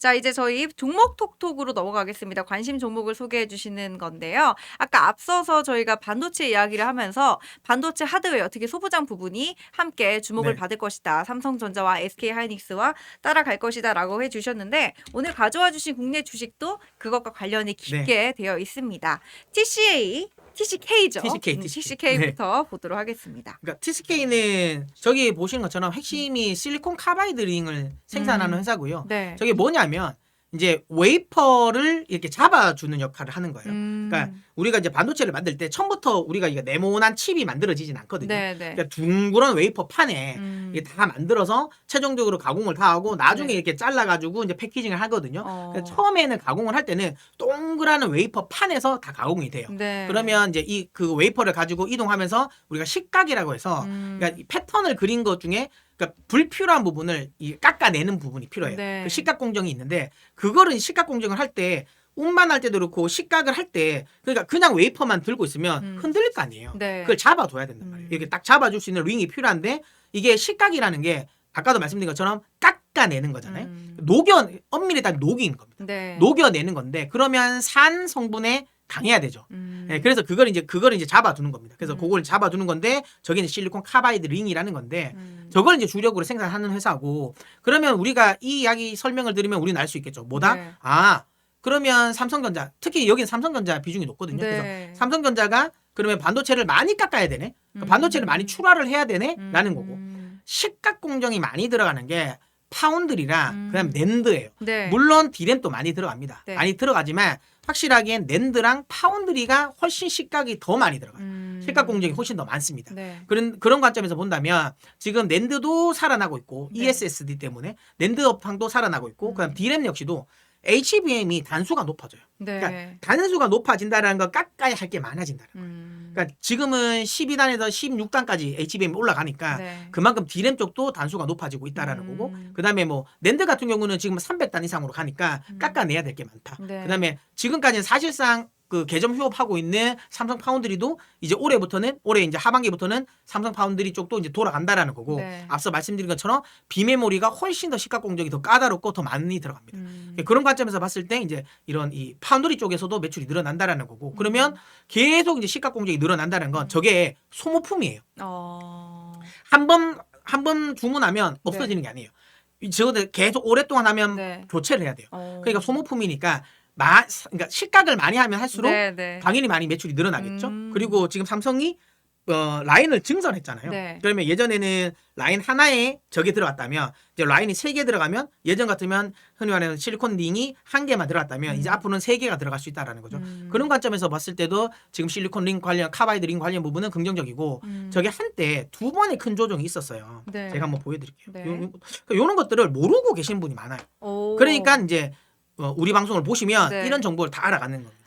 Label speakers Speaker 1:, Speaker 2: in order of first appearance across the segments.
Speaker 1: 자, 이제 저희 종목 톡톡으로 넘어가겠습니다. 관심 종목을 소개해 주시는 건데요. 아까 앞서서 저희가 반도체 이야기를 하면서 반도체 하드웨어, 특히 소부장 부분이 함께 주목을
Speaker 2: 네.
Speaker 1: 받을 것이다. 삼성전자와 SK하이닉스와 따라갈 것이다라고 해 주셨는데 오늘 가져와 주신 국내 주식도 그것과 관련이
Speaker 2: 네.
Speaker 1: 깊게 되어 있습니다. TCK죠.
Speaker 2: TCK. 네.
Speaker 1: TCK부터 보도록 하겠습니다.
Speaker 2: 그러니까 TCK는 저기 보시는 것처럼 핵심이 실리콘 카바이드 링을 생산하는 회사고요.
Speaker 1: 네.
Speaker 2: 저게 뭐냐면 이제 웨이퍼를 이렇게 잡아주는 역할을 하는 거예요. 그러니까 우리가 이제 반도체를 만들 때 처음부터 우리가 이게 네모난 칩이 만들어지진 않거든요.
Speaker 1: 네,
Speaker 2: 그러니까 둥그런 웨이퍼 판에 이게 다 만들어서 최종적으로 가공을 다 하고 나중에
Speaker 1: 네.
Speaker 2: 이렇게 잘라가지고 이제 패키징을 하거든요. 그러니까
Speaker 1: 어.
Speaker 2: 처음에는 가공을 할 때는 동그란 웨이퍼 판에서 다 가공이 돼요.
Speaker 1: 네.
Speaker 2: 그러면 이제 이 그 웨이퍼를 가지고 이동하면서 우리가 식각이라고 해서 그러니까 이 패턴을 그린 것 중에 그러니까 불필요한 부분을 이 깎아내는 부분이 필요해요.
Speaker 1: 네.
Speaker 2: 그 식각 공정이 있는데 그거를 식각 공정을 할 때 운반할 때도 그렇고 식각을 할 때 그러니까 그냥 웨이퍼만 들고 있으면 흔들릴 거 아니에요.
Speaker 1: 네.
Speaker 2: 그걸 잡아둬야 된단 말이에요. 이렇게 딱 잡아줄 수 있는 링이 필요한데 이게 식각이라는 게 아까도 말씀드린 것처럼 깎아내는 거잖아요. 엄밀히 딱 녹인 겁니다.
Speaker 1: 네.
Speaker 2: 녹여내는 건데 그러면 산 성분에 강해야 되죠. 네, 그래서 그걸 이제 잡아두는 겁니다. 그래서 그걸 잡아두는 건데 저게 이제 실리콘 카바이드 링이라는 건데 저걸 이제 주력으로 생산하는 회사고 그러면 우리가 이 이야기 설명을 들으면 우리는 알 수 있겠죠. 뭐다?
Speaker 1: 네.
Speaker 2: 아 그러면 삼성전자 특히 여기는 삼성전자 비중이 높거든요.
Speaker 1: 네.
Speaker 2: 그래서 삼성전자가 그러면 반도체를 많이 깎아야 되네. 그러니까 반도체를 많이 출하를 해야 되네라는 거고 식각 공정이 많이 들어가는 게 파운드리랑 그다음 낸드예요.
Speaker 1: 네.
Speaker 2: 물론 디램도 많이 들어갑니다.
Speaker 1: 네.
Speaker 2: 많이 들어가지만 확실하게 낸드랑 파운드리가 훨씬 식각이 더 많이 들어가요. 식각 공정이 훨씬 더 많습니다.
Speaker 1: 네.
Speaker 2: 그런 관점에서 본다면 지금 낸드도 살아나고 있고
Speaker 1: 네.
Speaker 2: ESSD 때문에 낸드 업황도 살아나고 있고 그다음 디램 역시도 HBM이 단수가 높아져요.
Speaker 1: 네.
Speaker 2: 그러니까 단수가 높아진다는 건 깎아야 할 게 많아진다는 거예요. 그러니까 지금은 12단에서 16단까지 HBM이 올라가니까
Speaker 1: 네.
Speaker 2: 그만큼 디램 쪽도 단수가 높아지고 있다라는 거고 그다음에 뭐 낸드 같은 경우는 지금 300단 이상으로 가니까 깎아내야 될 게 많다.
Speaker 1: 네.
Speaker 2: 그다음에 지금까지는 사실상 그 개점 휴업하고 있는 삼성 파운드리도 이제 올해 이제 하반기부터는 삼성 파운드리 쪽도 이제 돌아간다라는 거고
Speaker 1: 네.
Speaker 2: 앞서 말씀드린 것처럼 비메모리가 훨씬 더 식각 공정이 더 까다롭고 더 많이 들어갑니다. 그런 관점에서 봤을 때 이제 이런 이 파운드리 쪽에서도 매출이 늘어난다라는 거고 그러면 계속 이제 식각 공정이 늘어난다는 건 저게 소모품이에요. 한 번 주문하면 없어지는 게 아니에요. 저거 계속 오랫동안 하면
Speaker 1: 네.
Speaker 2: 교체를 해야 돼요. 그러니까 소모품이니까 그러니까 식각을 많이 하면 할수록
Speaker 1: 네, 네.
Speaker 2: 당연히 많이 매출이 늘어나겠죠. 그리고 지금 삼성이 라인을 증설했잖아요.
Speaker 1: 네.
Speaker 2: 그러면 예전에는 라인 하나에 저게 들어갔다면 이제 라인이 3개 들어가면 예전 같으면 흔히 말하는 실리콘 링이 1개만 들어갔다면 이제 앞으로는 3개가 들어갈 수 있다라는 거죠. 그런 관점에서 봤을 때도 지금 실리콘 링 관련 카바이드 링 관련 부분은 긍정적이고 저게 한때 2번의 큰 조정이 있었어요.
Speaker 1: 네.
Speaker 2: 제가 한번 보여드릴게요.
Speaker 1: 네.
Speaker 2: 이런 것들을 모르고 계신 분이 많아요.
Speaker 1: 오.
Speaker 2: 그러니까 이제 우리 방송을 보시면
Speaker 1: 네.
Speaker 2: 이런 정보를 다 알아가는 겁니다.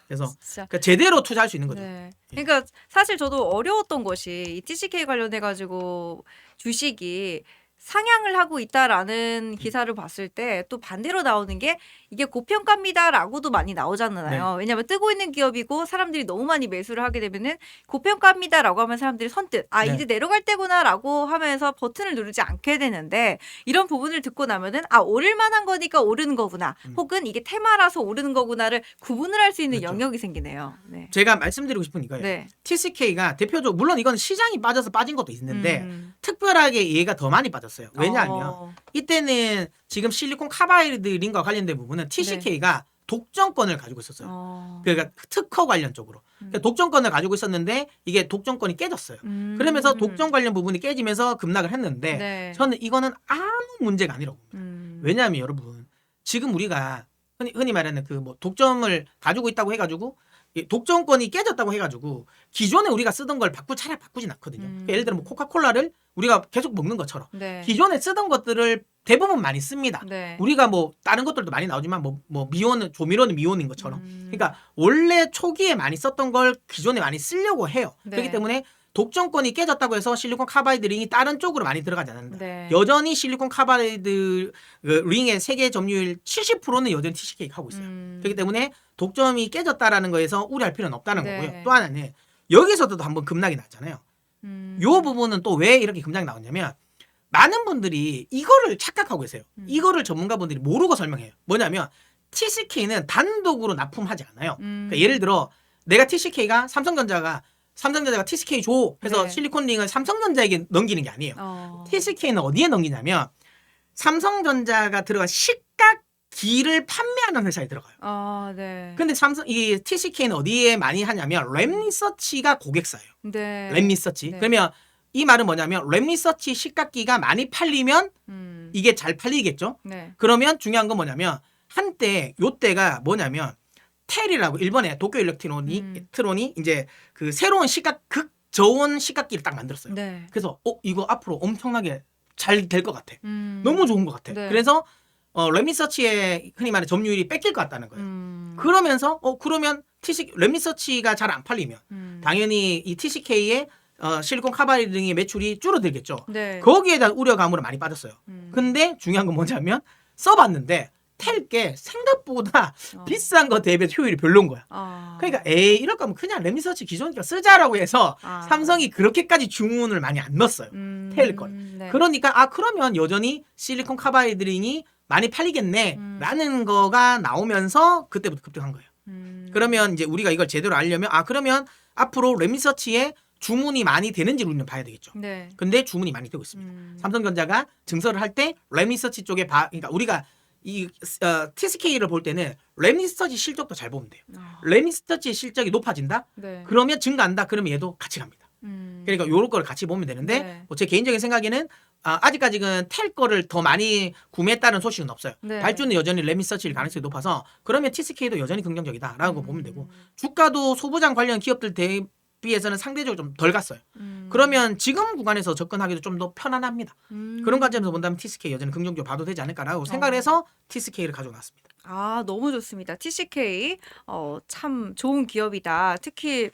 Speaker 2: 그래서
Speaker 1: 진짜.
Speaker 2: 그러니까 제대로 투자할 수 있는 거죠.
Speaker 1: 네. 그러니까 사실 저도 어려웠던 것이 이 TCK 관련해 가지고 주식이 상향을 하고 있다라는 기사를 봤을 때 또 반대로 나오는 게 이게 고평가입니다라고도 많이 나오잖아요. 왜냐하면 뜨고 있는 기업이고 사람들이 너무 많이 매수를 하게 되면은 고평가입니다라고 하면 사람들이 선뜻
Speaker 2: 네.
Speaker 1: 이제 내려갈 때구나라고 하면서 버튼을 누르지 않게 되는데 이런 부분을 듣고 나면은 오를 만한 거니까 오르는 거구나. 혹은 이게 테마라서 오르는 거구나를 구분을 할 수 있는
Speaker 2: 그렇죠.
Speaker 1: 영역이 생기네요. 네.
Speaker 2: 제가 말씀드리고 싶은 이거예요.
Speaker 1: 네.
Speaker 2: TCK가 대표적으로 물론 이건 시장이 빠져서 빠진 것도 있는데 특별하게 얘가 더 많이 빠졌어요. 왜냐하면 이때는 지금 실리콘 카바이드 링과 관련된 부분은 TCK가 독점권을 가지고 있었어요. 그러니까 특허 관련 쪽으로. 그러니까 독점권을 가지고 있었는데 이게 독점권이 깨졌어요. 그러면서 독점 관련 부분이 깨지면서 급락을 했는데
Speaker 1: 네.
Speaker 2: 저는 이거는 아무 문제가 아니라고 봅니다. 왜냐하면 여러분 지금 우리가 흔히 말하는 그 뭐 독점을 가지고 있다고 해가지고 독점권이 깨졌다고 해가지고 기존에 우리가 쓰던 걸 차라리 바꾸진 않거든요. 그러니까 예를 들어 뭐 코카콜라를 우리가 계속 먹는 것처럼
Speaker 1: 네.
Speaker 2: 기존에 쓰던 것들을 대부분 많이 씁니다.
Speaker 1: 네.
Speaker 2: 우리가 뭐 다른 것들도 많이 나오지만 뭐 조미료는 미온인 것처럼. 그러니까 원래 초기에 많이 썼던 걸 기존에 많이 쓰려고 해요.
Speaker 1: 네.
Speaker 2: 그렇기 때문에 독점권이 깨졌다고 해서 실리콘 카바이드 링이 다른 쪽으로 많이 들어가지 않는다.
Speaker 1: 네.
Speaker 2: 여전히 실리콘 카바이드 링의 세계 점유율 70%는 여전히 TCK가 하고 있어요. 그렇기 때문에 독점이 깨졌다라는 거에서 우려할 필요는 없다는
Speaker 1: 네.
Speaker 2: 거고요. 또 하나는 여기서도 한번 급락이 났잖아요. 요 부분은 또 왜 이렇게 급락이 나왔냐면 많은 분들이 이거를 착각하고 계세요. 이거를 전문가분들이 모르고 설명해요. 뭐냐면 TCK는 단독으로 납품하지 않아요. 그러니까 예를 들어 내가 TCK가 삼성전자가 TCK 줘 해서
Speaker 1: 네.
Speaker 2: 실리콘링을 삼성전자에게 넘기는 게 아니에요. TCK는 어디에 넘기냐면 삼성전자가 들어간 식각기를 판매하는 회사에 들어가요.
Speaker 1: 아, 네.
Speaker 2: 근데 이 TCK는 어디에 많이 하냐면 램리서치가 고객사예요.
Speaker 1: 네.
Speaker 2: 램리서치.
Speaker 1: 네.
Speaker 2: 그러면 이 말은 뭐냐면 램리서치 식각기가 많이 팔리면 이게 잘 팔리겠죠.
Speaker 1: 네.
Speaker 2: 그러면 중요한 건 뭐냐면 한때 요때가 뭐냐면 텔이라고 일본의 도쿄 일렉트론이 이제 그 새로운 극저온 식각기를 딱 만들었어요.
Speaker 1: 네.
Speaker 2: 그래서 이거 앞으로 엄청나게 잘 될 것 같아.
Speaker 1: 음.
Speaker 2: 너무 좋은 것 같아.
Speaker 1: 네.
Speaker 2: 그래서 램리서치의 흔히 말하는 점유율이 뺏길 것 같다는 거예요. 그러면서 그러면 램리서치가 잘 안 팔리면 당연히 이 TCK의 실리콘 카바이드 등의 매출이 줄어들겠죠.
Speaker 1: 네.
Speaker 2: 거기에 대한 우려감으로 많이 빠졌어요. 근데 중요한 건 뭐냐면 써봤는데 텔게 생각보다 비싼 거 대비 효율이 별로인 거야. 그러니까 이럴 거면 그냥 램리서치 기존이니까 쓰자라고 해서 삼성이 그렇게까지 주문을 많이 안 넣었어요. 텔 걸.
Speaker 1: 네.
Speaker 2: 그러니까 그러면 여전히 실리콘 카바이드링이 많이 팔리겠네 라는 거가 나오면서 그때부터 급등한 거예요. 그러면 이제 우리가 이걸 제대로 알려면 그러면 앞으로 램리서치에 주문이 많이 되는지를 우리는 봐야 되겠죠.
Speaker 1: 네.
Speaker 2: 근데 주문이 많이 되고 있습니다. 삼성전자가 증설을 할 때 램리서치 쪽에 그러니까 우리가 이 TCK를 볼 때는 램리서치 실적도 잘 보면 돼요. 램리서치의 실적이 높아진다?
Speaker 1: 네.
Speaker 2: 그러면 증가한다? 그러면 얘도 같이 갑니다. 그러니까 요런 걸 같이 보면 되는데
Speaker 1: 네.
Speaker 2: 제 개인적인 생각에는 아직까지는 텔 거를 더 많이 구매했다는 소식은 없어요.
Speaker 1: 네.
Speaker 2: 발주는 여전히 램리서치일 가능성이 높아서 그러면 TCK도 여전히 긍정적이다라고 보면 되고 주가도 소부장 관련 기업들 대비해서는 상대적으로 좀 덜 갔어요. 그러면 지금 구간에서 접근하기도 좀 더 편안합니다. 그런 관점에서 본다면 TCK 여전히 긍정적으로 봐도 되지 않을까라고 생각을 해서 TCK를 가져놨습니다.
Speaker 1: 너무 좋습니다. TCK 참 좋은 기업이다. 특히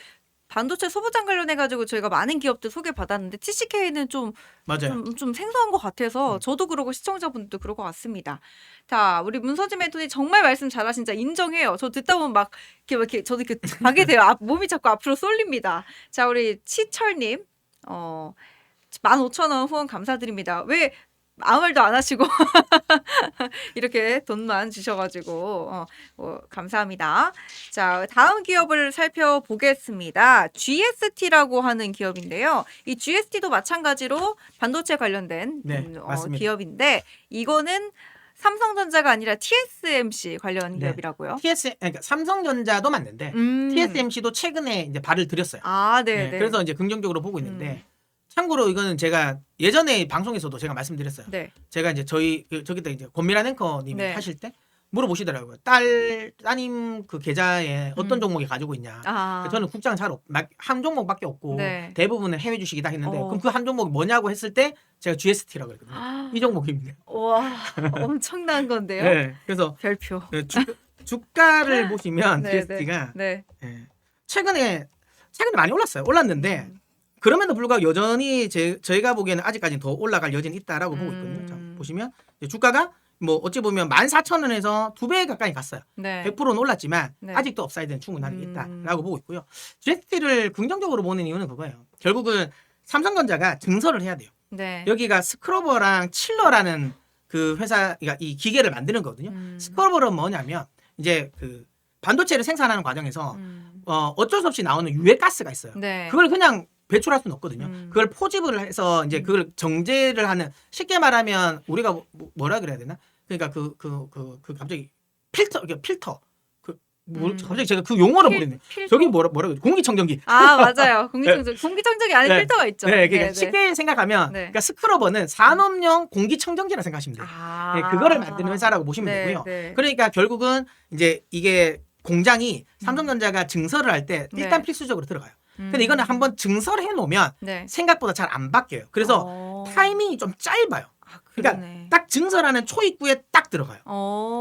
Speaker 1: 반도체 소부장 관련해 가지고 저희가 많은 기업들 소개받았는데 TCK는 좀 생소한 것 같아서 저도 그러고 시청자분들도 그럴 것 같습니다. 자, 우리 문서진 멘토님 정말 말씀 잘하신 자 인정해요. 저 듣다 보면 막 이렇게 저도 이렇게 가게 돼요. 몸이 자꾸 앞으로 쏠립니다. 자, 우리 치철님 15,000원 후원 감사드립니다. 왜 아무 말도 안 하시고 이렇게 돈만 주셔가지고 감사합니다. 자, 다음 기업을 살펴보겠습니다. GST라고 하는 기업인데요. 이 GST도 마찬가지로 반도체 관련된 기업인데 이거는 삼성전자가 아니라 TSMC 관련 기업이라고요.
Speaker 2: 그러니까 삼성전자도 맞는데 TSMC도 최근에 이제 발을 들였어요.
Speaker 1: 네.
Speaker 2: 그래서 이제 긍정적으로 보고 있는데. 참고로 이거는 제가 예전에 방송에서도 제가 말씀드렸어요.
Speaker 1: 네.
Speaker 2: 제가 이제 저기다 이제 권미란 앵커님이
Speaker 1: 네.
Speaker 2: 하실 때 물어보시더라고요. 따님 그 계좌에 어떤 종목이 가지고 있냐. 저는 국장 잘 한 종목밖에 없고
Speaker 1: 네.
Speaker 2: 대부분은 해외 주식이다 했는데 그럼 그 한 종목이 뭐냐고 했을 때 제가 GST라고 했거든요. 이 종목입니다.
Speaker 1: 와, 엄청난 건데요.
Speaker 2: 네. 그래서
Speaker 1: 별표.
Speaker 2: 주가를 보시면
Speaker 1: 네,
Speaker 2: GST가
Speaker 1: 네.
Speaker 2: 최근에 많이 올랐어요. 올랐는데 그럼에도 불구하고 여전히 저희가 보기에는 아직까지는 더 올라갈 여지는 있다라고 보고 있거든요. 자, 보시면 주가가 뭐 어찌 보면 14,000원에서 2배 가까이 갔어요.
Speaker 1: 네.
Speaker 2: 100%는 올랐지만
Speaker 1: 네.
Speaker 2: 아직도 업사이드는 충분히 있다라고 보고 있고요. GST를 긍정적으로 보는 이유는 그거예요. 결국은 삼성전자가 증설을 해야 돼요.
Speaker 1: 네.
Speaker 2: 여기가 스크러버랑 칠러라는 그 회사가 이 기계를 만드는 거거든요. 스크러버는 뭐냐면 이제 그 반도체를 생산하는 과정에서 어쩔 수 없이 나오는 유해가스가 있어요.
Speaker 1: 네.
Speaker 2: 그걸 그냥 배출할 수는 없거든요. 그걸 포집을 해서 이제 그걸 정제를 하는, 쉽게 말하면 우리가 뭐라 그래야 되나? 그러니까 그 갑자기 필터 갑자기 제가 그 용어를 모르겠네. 저기 뭐라 그래? 공기청정기.
Speaker 1: 맞아요. 공기청정기 안에
Speaker 2: 네.
Speaker 1: 필터가 있죠.
Speaker 2: 네, 그러니까 쉽게 생각하면 그러니까 스크러버는 산업용 공기청정기라 생각하시면 돼요. 네, 그거를 만드는 회사라고 보시면 되고요.
Speaker 1: 네.
Speaker 2: 그러니까 결국은 이제 이게 공장이 삼성전자가 증설을 할 때 일단 필수적으로 들어가요. 근데 이거는 한번 증설해 놓으면 생각보다 잘 안 바뀌어요. 그래서 타이밍이 좀 짧아요. 그러니까 딱 증설하는 초입구에 딱 들어가요.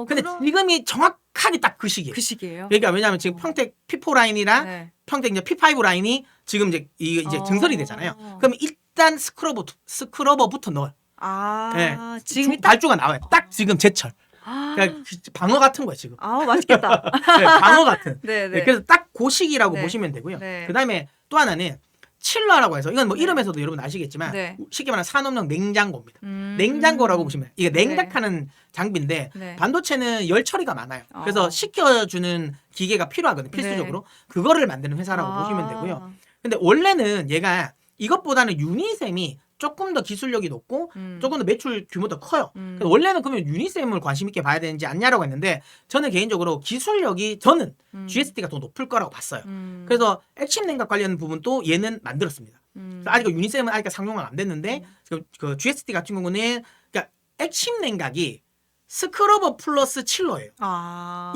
Speaker 2: 근데 지금이 정확하게 딱 그 시기예요.
Speaker 1: 그 시기예요?
Speaker 2: 그러니까 왜냐하면 지금 평택 P4 라인이랑 평택 이제 P5 라인이 지금 이제 증설이 되잖아요. 그럼 일단 스크러버부터 넣어요.
Speaker 1: 네.
Speaker 2: 지금 발주가 나와요. 딱 지금 제철. 그러니까 방어 같은 거예요 지금.
Speaker 1: 맛있겠다.
Speaker 2: 네, 방어 같은.
Speaker 1: 네.
Speaker 2: 그래서 딱 그 시기라고 보시면 되고요. 그다음에 또 하나는 칠러라고 해서 이건 뭐
Speaker 1: 네.
Speaker 2: 이름에서도 여러분 아시겠지만
Speaker 1: 네.
Speaker 2: 쉽게 말하면 산업용 냉장고입니다. 냉장고라고 보시면 이게
Speaker 1: 네.
Speaker 2: 냉각하는 장비인데
Speaker 1: 네.
Speaker 2: 반도체는 열 처리가 많아요. 그래서 식혀주는 기계가 필요하거든요. 필수적으로. 그거를 만드는 회사라고 보시면 되고요. 근데 원래는 얘가 이것보다는 유니셈이 조금 더 기술력이 높고 조금 더 매출 규모도 커요. 그래서 원래는 그러면 유니셈을 관심 있게 봐야 되는지 않냐라고 했는데 저는 개인적으로 기술력이 저는 GST가 더 높을 거라고 봤어요. 그래서 액침 냉각 관련 부분도 얘는 만들었습니다. 그래서 아직 유니셈은 아직 상용화가 안 됐는데 지금 그 GST 같은 경우는 그러니까 액침 냉각이 스크러버 플러스 칠러예요.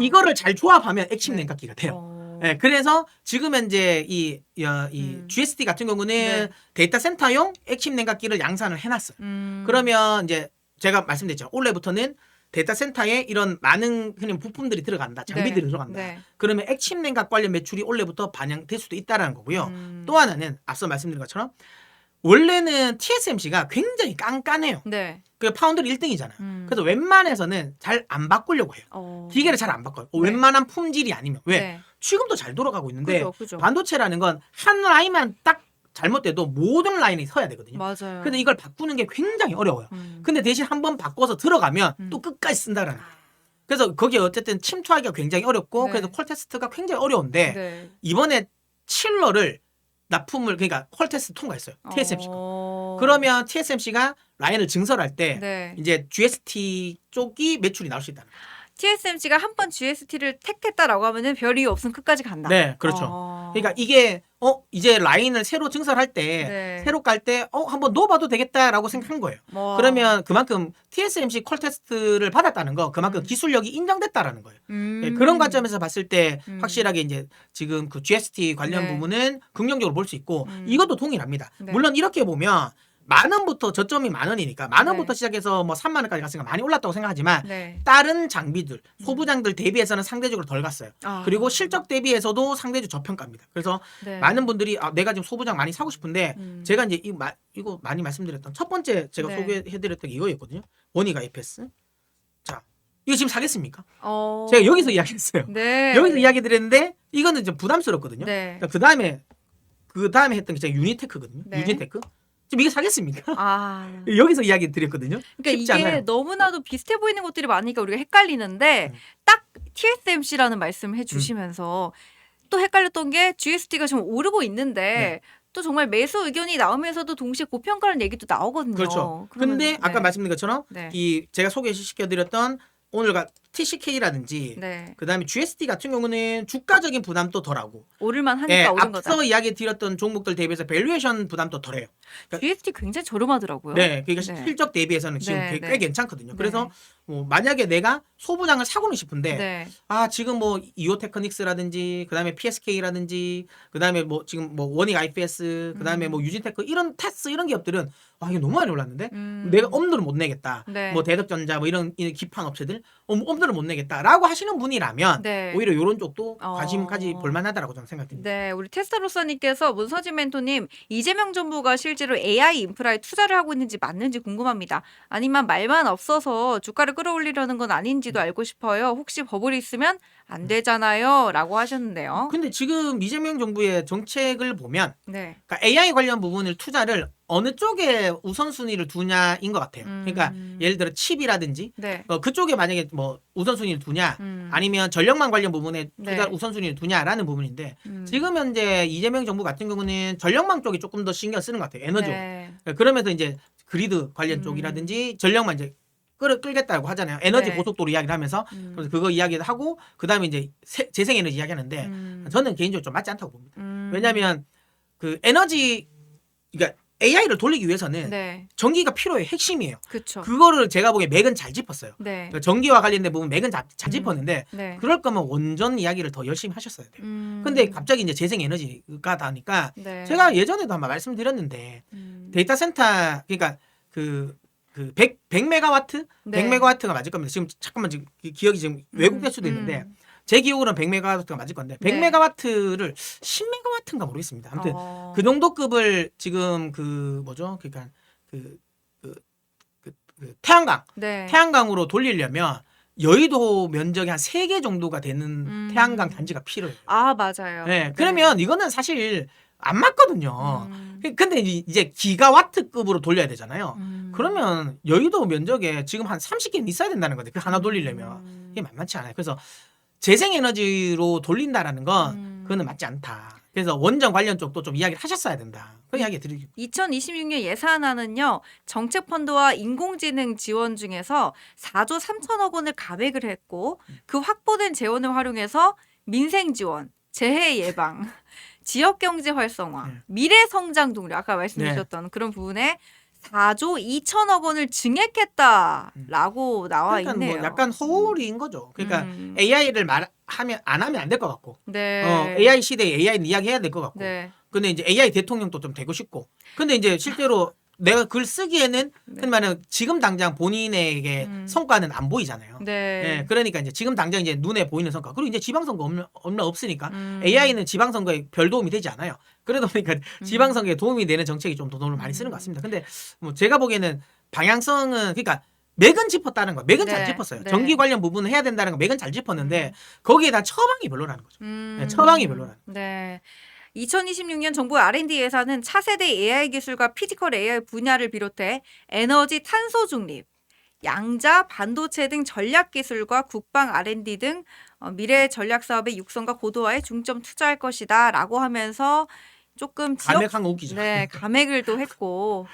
Speaker 2: 이거를 잘 조합하면 액침
Speaker 1: 네.
Speaker 2: 냉각기가 돼요. 네, 그래서 지금 현재 이 GST 같은 경우는
Speaker 1: 네.
Speaker 2: 데이터 센터용 액침 냉각기를 양산을 해놨어요. 그러면 이제 제가 말씀드렸죠. 올해부터는 데이터 센터에 이런 많은 흔히 부품들이 들어간다, 장비들이
Speaker 1: 네.
Speaker 2: 들어간다.
Speaker 1: 네.
Speaker 2: 그러면 액침 냉각 관련 매출이 올해부터 반영될 수도 있다라는 거고요. 또 하나는 앞서 말씀드린 것처럼 원래는 TSMC가 굉장히 깐깐해요.
Speaker 1: 네.
Speaker 2: 그 파운드리 1등이잖아요. 그래서 웬만해서는 잘 안 바꾸려고 해요. 기계를 잘 안 바꿔요.
Speaker 1: 네.
Speaker 2: 웬만한 품질이 아니면. 왜?
Speaker 1: 네.
Speaker 2: 지금도 잘 돌아가고 있는데
Speaker 1: 그죠.
Speaker 2: 반도체라는 건 한 라인만 딱 잘못돼도 모든 라인이 서야 되거든요.
Speaker 1: 맞아요.
Speaker 2: 근데 이걸 바꾸는 게 굉장히 어려워요. 근데 대신 한번 바꿔서 들어가면 또 끝까지 쓴다라는 거예요. 그래서 거기에 어쨌든 침투하기가 굉장히 어렵고
Speaker 1: 네.
Speaker 2: 그래서 콜 테스트가 굉장히 어려운데
Speaker 1: 네.
Speaker 2: 이번에 칠러를 납품을 그러니까 콜 테스트 통과했어요. TSMC 거. 그러면 TSMC가 라인을 증설할 때
Speaker 1: 네.
Speaker 2: 이제 GST 쪽이 매출이 나올 수 있다는 거예요.
Speaker 1: TSMC가 한 번 GST를 택했다라고 하면은 별 이유 없으면 끝까지 간다.
Speaker 2: 네, 그렇죠. 그러니까 이게 이제 라인을 새로 증설할 때
Speaker 1: 네.
Speaker 2: 새로 깔 때 한번 넣어봐도 되겠다라고 생각한 거예요. 그러면 그만큼 TSMC 콜 테스트를 받았다는 거 그만큼 기술력이 인정됐다라는 거예요. 네, 그런 관점에서 봤을 때 확실하게 이제 지금 그 GST 관련
Speaker 1: 네.
Speaker 2: 부분은 긍정적으로 볼 수 있고 이것도 동일합니다.
Speaker 1: 네.
Speaker 2: 물론 이렇게 보면 10,000원부터 저점이 10,000원이니까 10,000원부터
Speaker 1: 네.
Speaker 2: 시작해서 뭐 30,000원까지 갔으니까 많이 올랐다고 생각하지만
Speaker 1: 네.
Speaker 2: 다른 장비들 소부장들 대비해서는 상대적으로 덜 갔어요. 그리고 실적 대비해서도 상대적으로 저평가입니다. 그래서
Speaker 1: 네.
Speaker 2: 많은 분들이 내가 지금 소부장 많이 사고 싶은데 제가 이제 이거 많이 말씀드렸던 첫 번째 제가
Speaker 1: 네.
Speaker 2: 소개해드렸던 게 이거였거든요. 원익 IPS. 자, 이거 지금 사겠습니까?
Speaker 1: 어.
Speaker 2: 제가 여기서 이야기했어요.
Speaker 1: 네.
Speaker 2: 여기서 이야기드렸는데 이거는 좀 부담스럽거든요.
Speaker 1: 네.
Speaker 2: 그 다음에 했던 게 제가 유니테크거든요.
Speaker 1: 네.
Speaker 2: 유니테크. 지금 이게 사겠습니까? 여기서 이야기 드렸거든요.
Speaker 1: 그러니까
Speaker 2: 쉽지
Speaker 1: 이게
Speaker 2: 않아요.
Speaker 1: 너무나도 비슷해 보이는 것들이 많으니까 우리가 헷갈리는데 딱 TSMC라는 말씀을 해주시면서 또 헷갈렸던 게 GST가 지금 오르고 있는데
Speaker 2: 네.
Speaker 1: 또 정말 매수 의견이 나오면서도 동시에 고평가라는 얘기도 나오거든요.
Speaker 2: 그렇죠.
Speaker 1: 그러면,
Speaker 2: 근데 아까
Speaker 1: 네.
Speaker 2: 말씀드린 것처럼
Speaker 1: 네.
Speaker 2: 이 제가 소개시켜드렸던 오늘과 TCK라든지
Speaker 1: 네.
Speaker 2: 그다음에 GST 같은 경우는 주가적인 부담도 덜하고
Speaker 1: 오를만 하니까
Speaker 2: 예,
Speaker 1: 오른 거다.
Speaker 2: 앞서 이야기 드렸던 종목들 대비해서 밸류에이션 부담도 덜해요.
Speaker 1: GST 굉장히 저렴하더라고요.
Speaker 2: 네, 그러니까
Speaker 1: 네.
Speaker 2: 실적 대비해서는 지금
Speaker 1: 네,
Speaker 2: 꽤
Speaker 1: 네.
Speaker 2: 괜찮거든요.
Speaker 1: 네.
Speaker 2: 그래서 뭐 만약에 내가 소부장을 사고는 싶은데
Speaker 1: 네.
Speaker 2: 지금 뭐 이오테크닉스라든지 그다음에 PSK라든지 그다음에 뭐 지금 뭐 원익 IPS 그다음에 뭐 유진테크 이런 테스 이런 기업들은 이게 너무 많이 올랐는데 내가 엄두를 못 내겠다.
Speaker 1: 네.
Speaker 2: 뭐 대덕전자 뭐 이런 기판 업체들 엄두를 못 내겠다라고 하시는 분이라면
Speaker 1: 네.
Speaker 2: 오히려 이런 쪽도
Speaker 1: 어.
Speaker 2: 관심까지 볼만하다라고 저는 생각됩니다.
Speaker 1: 네, 우리 테스타로사님께서 문서진 멘토님 이재명 정부가 실제로 AI 인프라에 투자를 하고 있는지 맞는지 궁금합니다. 아니면 말만 없어서 주가를 끌어올리려는 건 아닌지도 알고 싶어요. 혹시 버블이 있으면 안 되잖아요.라고 하셨는데요.
Speaker 2: 근데 지금 이재명 정부의 정책을 보면
Speaker 1: 네,
Speaker 2: 그러니까 AI 관련 부분을 투자를 어느 쪽에 우선순위를 두냐인 것 같아요. 그러니까 예를 들어 칩이라든지
Speaker 1: 네,
Speaker 2: 그쪽에 만약에 뭐 우선순위를 두냐
Speaker 1: 음.
Speaker 2: 아니면 전력망 관련 부분에 투자
Speaker 1: 네.
Speaker 2: 우선순위를 두냐라는 부분인데 지금 현재 이재명 정부 같은 경우는 전력망 쪽에 조금 더 신경 쓰는 것 같아요. 에너지.
Speaker 1: 네.
Speaker 2: 그러면서 이제 그리드 관련 쪽이라든지 전력망 이제 끌겠다고 하잖아요. 에너지
Speaker 1: 네.
Speaker 2: 고속도로 이야기를 하면서 그래서 그거 이야기를 하고 그다음에 이제 재생에너지 이야기하는데 저는 개인적으로 좀 맞지 않다고 봅니다. 왜냐하면 그 에너지 그러니까 AI를 돌리기 위해서는
Speaker 1: 네,
Speaker 2: 전기가 필요해요. 핵심이에요.
Speaker 1: 그렇죠.
Speaker 2: 그거를 제가 보기에 맥은 잘 짚었어요.
Speaker 1: 네,
Speaker 2: 그러니까 전기와 관련된 부분 맥은 잘 짚었는데
Speaker 1: 네.
Speaker 2: 그럴 거면 원전 이야기를 더 열심히 하셨어야 돼요. 근데 갑자기 이제 재생에너지가 나니까
Speaker 1: 네.
Speaker 2: 제가 예전에도 한번 말씀드렸는데 데이터 센터 그러니까 그 100메가와트?
Speaker 1: 네.
Speaker 2: 100메가와트가 맞을 겁니다. 지금 잠깐만 지금 기억이 지금 왜곡될 수도 있는데 제 기억으로는 100메가와트가 맞을 건데
Speaker 1: 네.
Speaker 2: 100메가와트를 10메가와트인가 모르겠습니다. 아무튼 그 정도 급을 지금 그 뭐죠? 그러니까 그 태양광
Speaker 1: 네.
Speaker 2: 태양광으로 돌리려면 여의도 면적이 한 3개 정도가 되는 태양광 단지가 필요해요.
Speaker 1: 맞아요.
Speaker 2: 네, 그러면 이거는 사실 안 맞거든요. 근데 이제 기가와트급으로 돌려야 되잖아요. 그러면 여의도 면적에 지금 한 30개는 있어야 된다는 거죠. 그 하나 돌리려면. 이게 만만치 않아요. 그래서 재생에너지로 돌린다라는 건 그거는 맞지 않다. 그래서 원전 관련 쪽도 좀 이야기를 하셨어야 된다. 그 이야기 드리고.
Speaker 1: 2026년 예산안은요. 정책펀드와 인공지능 지원 중에서 4조 3천억 원을 감액을 했고 그 확보된 재원을 활용해서 민생 지원, 재해 예방, 지역 경제 활성화, 미래 성장 동력 아까 말씀해 주셨던 그런 부분에 4조 2천억 원을 증액했다라고 나와
Speaker 2: 그러니까
Speaker 1: 있네요.
Speaker 2: 뭐 약간 허울인 거죠. 그러니까 AI를 안 하면 안 될 것 같고.
Speaker 1: 네.
Speaker 2: AI 시대에 AI는 이야기해야 될 것 같고.
Speaker 1: 네.
Speaker 2: 근데 이제 AI 대통령도 좀 되고 싶고. 근데 이제 실제로 내가 글 쓰기에는 흔히 말하는 지금 당장 본인에게 성과는 안 보이잖아요.
Speaker 1: 네.
Speaker 2: 예, 그러니까 이제 지금 당장 이제 눈에 보이는 성과. 그리고 이제 지방선거 얼마 없으니까 AI는 지방선거에 별 도움이 되지 않아요. 그러다 보니까 지방선거에 도움이 되는 정책이 좀 더 돈을 많이 쓰는 것 같습니다. 근데 뭐 제가 보기에는 방향성은 그러니까 맥은 짚었다는 거. 맥은 잘
Speaker 1: 네.
Speaker 2: 짚었어요.
Speaker 1: 네.
Speaker 2: 전기 관련 부분은 해야 된다는 거 맥은 잘 짚었는데 거기에 대한 처방이 별로라는 거죠. 네, 처방이 별로라는.
Speaker 1: 네. 2026년 정부 R&D 예산은 차세대 AI 기술과 피지컬 AI 분야를 비롯해 에너지 탄소 중립, 양자, 반도체 등 전략 기술과 국방 R&D 등 미래 전략 사업의 육성과 고도화에 중점 투자할 것이다라고 하면서 조금
Speaker 2: 감액한 거 웃기죠.
Speaker 1: 네, 감액을 또 했고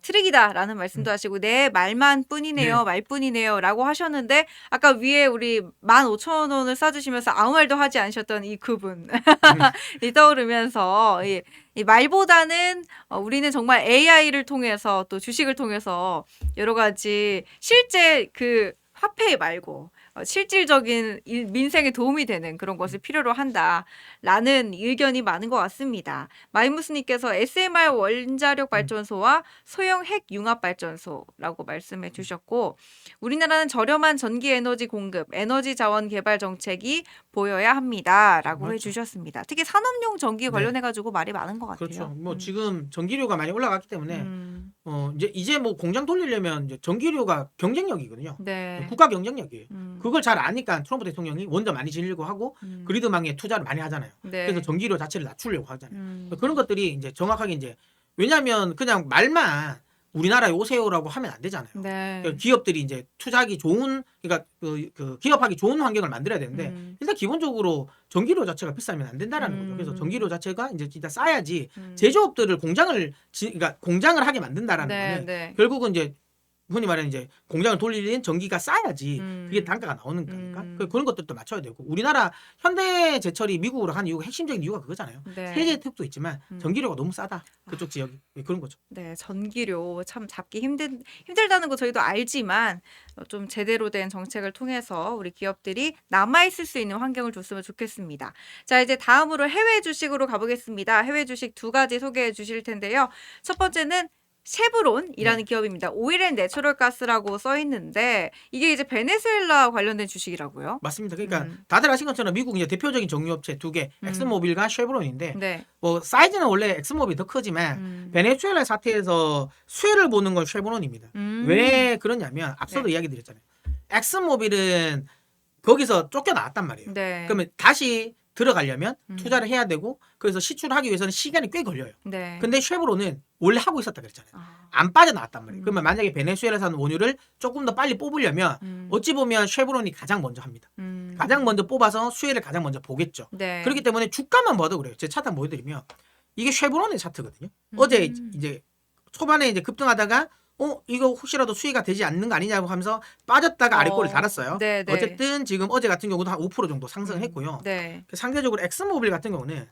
Speaker 1: 트릭이다라는 말씀도 하시고 네 말만 뿐이네요
Speaker 2: 네.
Speaker 1: 말뿐이네요라고 하셨는데 아까 위에 우리 15,000원을 써주시면서 아무 말도 하지 않으셨던 이 그분 이 떠오르면서 이 말보다는 우리는 정말 AI를 통해서 또 주식을 통해서 여러 가지 실제 그 화폐 말고 실질적인 민생에 도움이 되는 그런 것을 필요로 한다라는 의견이 많은 것 같습니다. 마이무스님께서 SMR 원자력 발전소와 소형 핵 융합 발전소라고 말씀해 주셨고 우리나라는 저렴한 전기 에너지 공급, 에너지 자원 개발 정책이 보여야 합니다라고
Speaker 2: 그렇죠.
Speaker 1: 해주셨습니다. 특히 산업용 전기 관련해 가지고 말이 많은 것 같아요.
Speaker 2: 그렇죠. 뭐 지금 전기료가 많이 올라갔기 때문에 이제 뭐 공장 돌리려면 이제 전기료가 경쟁력이거든요.
Speaker 1: 네.
Speaker 2: 국가 경쟁력이에요. 그걸 잘 아니까 트럼프 대통령이 원전 많이 지으려고 하고 그리드망에 투자를 많이 하잖아요.
Speaker 1: 네.
Speaker 2: 그래서 전기료 자체를 낮추려고 하잖아요. 그런 것들이 이제 정확하게 이제 왜냐하면 그냥 말만 우리나라에 오세요라고 하면 안 되잖아요.
Speaker 1: 네.
Speaker 2: 그러니까 기업들이 이제 투자하기 좋은 그러니까 그 기업하기 좋은 환경을 만들어야 되는데 일단 기본적으로 전기료 자체가 비싸면 안 된다라는 거죠. 그래서 전기료 자체가 이제 진짜 싸야지 제조업들을 그러니까 공장을 하게 만든다라는
Speaker 1: 네,
Speaker 2: 거는
Speaker 1: 네.
Speaker 2: 결국은 이제 흔히 말하는 이제 공장을 돌리는 전기가 싸야지 그게 단가가 나오는 거니까 그런 것들도 맞춰야 되고 우리나라 현대제철이 미국으로 한 이유가 핵심적인 이유가 그거잖아요.
Speaker 1: 네.
Speaker 2: 세계 혜택도 있지만 전기료가 너무 싸다 그쪽 지역이 그런 거죠.
Speaker 1: 네, 전기료 참 잡기 힘들다는 거 저희도 알지만 좀 제대로 된 정책을 통해서 우리 기업들이 남아 있을 수 있는 환경을 줬으면 좋겠습니다. 자, 이제 다음으로 해외 주식으로 가보겠습니다. 해외 주식 두 가지 소개해 주실 텐데요. 첫 번째는 쉐브론이라는 기업입니다. 오일 앤 내추럴 가스라고 써 있는데 이게 이제 베네수엘라 관련된 주식이라고요?
Speaker 2: 맞습니다. 그러니까 다들 아신 것처럼 미국 이제 대표적인 정유업체 두 개, 엑슨모빌과 쉐브론인데
Speaker 1: 네.
Speaker 2: 뭐 사이즈는 원래 엑슨모빌이 더 크지만 베네수엘라 사태에서 수혜를 보는 건 쉐브론입니다. 왜 그러냐면 앞서도 이야기 드렸잖아요. 엑슨모빌은 거기서 쫓겨나왔단 말이에요.
Speaker 1: 네.
Speaker 2: 그러면 다시 들어가려면 투자를 해야 되고 그래서 시출하기 위해서는 시간이 꽤 걸려요.
Speaker 1: 네.
Speaker 2: 근데 쉐브론은 원래 하고 있었다 그랬잖아요.
Speaker 1: 아.
Speaker 2: 안 빠져나왔단 말이에요. 그러면 만약에 베네수엘라산 원유를 조금 더 빨리 뽑으려면 어찌 보면 쉐브론이 가장 먼저 합니다. 가장 먼저 뽑아서 수혜를 가장 먼저 보겠죠.
Speaker 1: 네.
Speaker 2: 그렇기 때문에 주가만 봐도 그래요. 제 차트 한번 보여드리면 이게 쉐브론의 차트거든요. 어제 이제 초반에 이제 급등하다가 이거 혹시라도 수혜가 되지 않는 거 아니냐고 하면서 빠졌다가 아래 꼬리를 달았어요.
Speaker 1: 네, 네.
Speaker 2: 어쨌든 지금 어제 같은 경우도 한 5% 정도 상승했고요.
Speaker 1: 네.
Speaker 2: 상대적으로 엑슨모빌 같은 경우는